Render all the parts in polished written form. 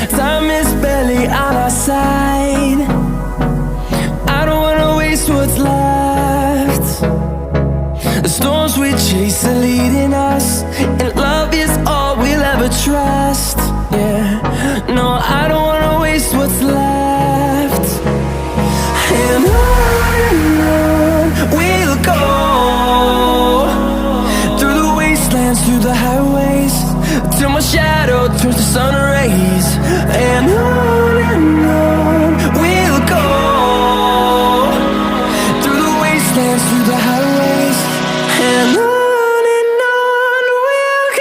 Time is barely on our side. I don't wanna waste what's left. The storms we chase are leading us, and love is all we'll ever trust. Yeah, no, I don't wanna waste what's left. And on we'll go, through the wastelands, through the highways, till my shadow turns to sun rays. And on we'll go, through the wastelands, through the highways, and on we'll go.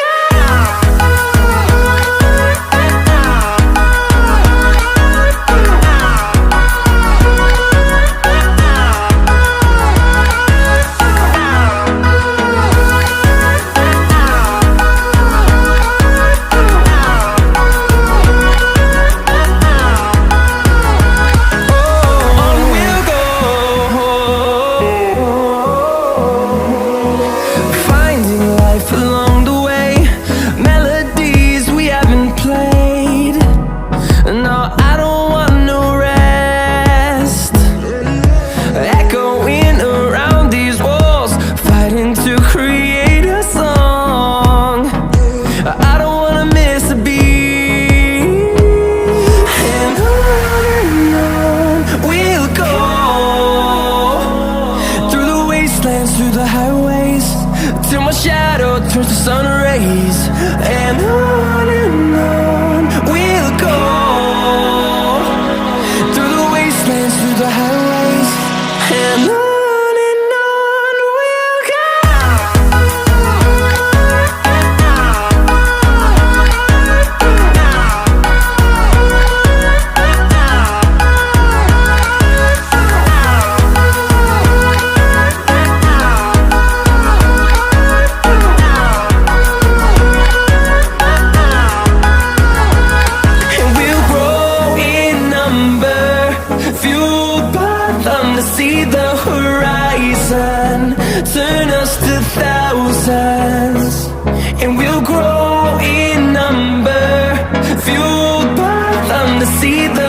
Through the highways, till my shadow turns to sun rays. And on we'll go, through the wastelands, through the highways, and on we'll go. To see the horizon turn us to thousands, and we'll grow in number, fueled by them to see the